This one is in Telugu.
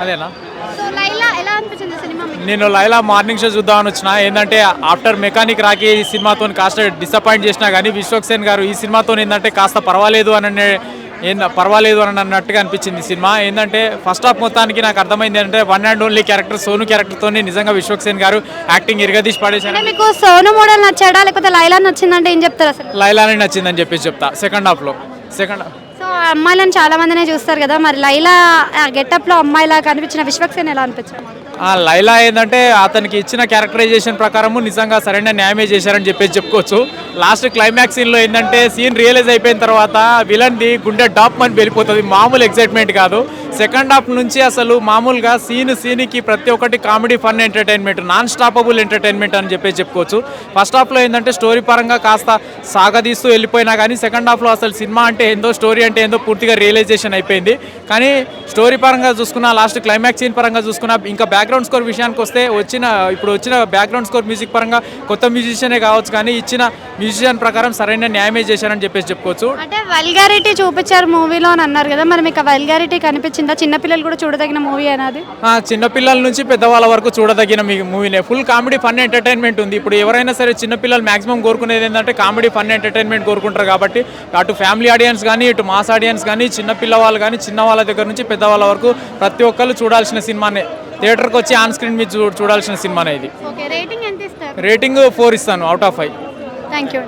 అదేనా? సో లైలా ఎలా అనిపించింది సినిమా మీకు? నేను లైలా మార్నింగ్ షో చూద్దామని వచ్చిన. ఏంటంటే ఆఫ్టర్ మెకానిక్ రాకీ ఈ సినిమాతో కాస్త డిసప్పాయింట్ చేసినా కానీ విశ్వక్సేన్ గారు ఈ సినిమాతో ఏంటంటే కాస్త పర్వాలేదు అని అన్నట్టుగా అనిపించింది సినిమా. ఏంటంటే ఫస్ట్ హాఫ్ మొత్తానికి నాకు అర్థమైంది ఏంటంటే one and only character Sonu క్యారెక్టర్తో నిజంగా విశ్వక్సేన్ గారు యాక్టింగ్ ఇరగదీసి పడేశారు. అంటే మీకు సోను మోడల్ నచ్చాడా లేకపోతే లైలా నచ్చిందంటే ఏం చెప్తారు అసలు? లైలానే నచ్చిందని చెప్పేసి చెప్తా. సెకండ్ హాఫ్ సో అమ్మాయిలను చాలా మందినే చూస్తారు కదా, మరి లైలా గెటప్ లో అమ్మాయిలా కనిపించిన విశ్వక్సేన్ ఎలా అనిపించారు? లైలా ఏంటంటే అతనికి ఇచ్చిన క్యారెక్టరైజేషన్ ప్రకారము నిజంగా సరైన న్యాయమే చేశారని చెప్పేసి చెప్పుకోవచ్చు. లాస్ట్ క్లైమాక్స్ సీన్లో ఏంటంటే సీన్ రియలైజ్ అయిపోయిన తర్వాత విలన్ది గుండె డాప్ అని వెళ్ళిపోతుంది. మామూలు ఎక్సైట్మెంట్ కాదు. సెకండ్ హాఫ్ నుంచి అసలు మామూలుగా సీన్కి ప్రతి ఒక్కటి comedy fun entertainment, non stoppable entertainment అని చెప్పేసి చెప్పుకోవచ్చు. ఫస్ట్ హాఫ్లో ఏంటంటే స్టోరీ పరంగా కాస్త సాగదీస్తూ వెళ్ళిపోయినా కానీ సెకండ్ హాఫ్లో అసలు సినిమా అంటే ఏందో, స్టోరీ అంటే ఏందో పూర్తిగా రియలైజేషన్ అయిపోయింది. కానీ స్టోరీ పరంగా చూసుకున్నా, లాస్ట్ క్లైమాక్స్ సీన్ పరంగా చూసుకున్నా, ఇంకా బ్యాక్గ్రౌండ్ స్కోర్ విషయానికి వస్తే ఇప్పుడు వచ్చిన బ్యాక్గ్రౌండ్ స్కోర్ మ్యూజిక్ పరంగా కొత్త మ్యూజిషియనే కావచ్చు, కానీ ఇచ్చిన మ్యూజిషియన్ ప్రకారం సరైన న్యాయమే చేశారని చెప్పేసి చెప్పుకోవచ్చు. అంటే వల్గారిటీ చూపించారు మూవీలో అని అన్నారు కదా, మరి మీకు వల్గారిటీ కనిపించిందా? చిన్నపిల్లలు కూడా చూడదగిన మూవీ అనేది? చిన్నపిల్లల నుంచి పెద్దవాళ్ళ వరకు చూడదగిన మూవీనే. ఫుల్ కామెడీ ఫన్ ఎంటర్టైన్మెంట్ ఉంది. ఇప్పుడు ఎవరైనా సరే చిన్నపిల్లలు మాక్సిమం కోరుకునేది ఏంటంటే కామెడీ ఫన్ ఎంటర్టైన్మెంట్ కోరుకుంటారు. కాబట్టి అటు ఫ్యామిలీ ఆడియన్స్ కానీ, ఇటు మాస్ ఆడియన్స్ కానీ, చిన్నపిల్లవాళ్ళు కానీ, చిన్న వాళ్ళ దగ్గర నుంచి పెద్దవాళ్ళ వరకు ప్రతి ఒక్కరు చూడాల్సిన సినిమానే. థియేటర్కి వచ్చి ఆన్ స్క్రీన్ మీద చూడాల్సిన సినిమానే ఇది. రేటింగ్ ఎంత ఇస్తారు? రేటింగ్ 4 ఇస్తాను అవుట్ ఆఫ్ 5. Thank you.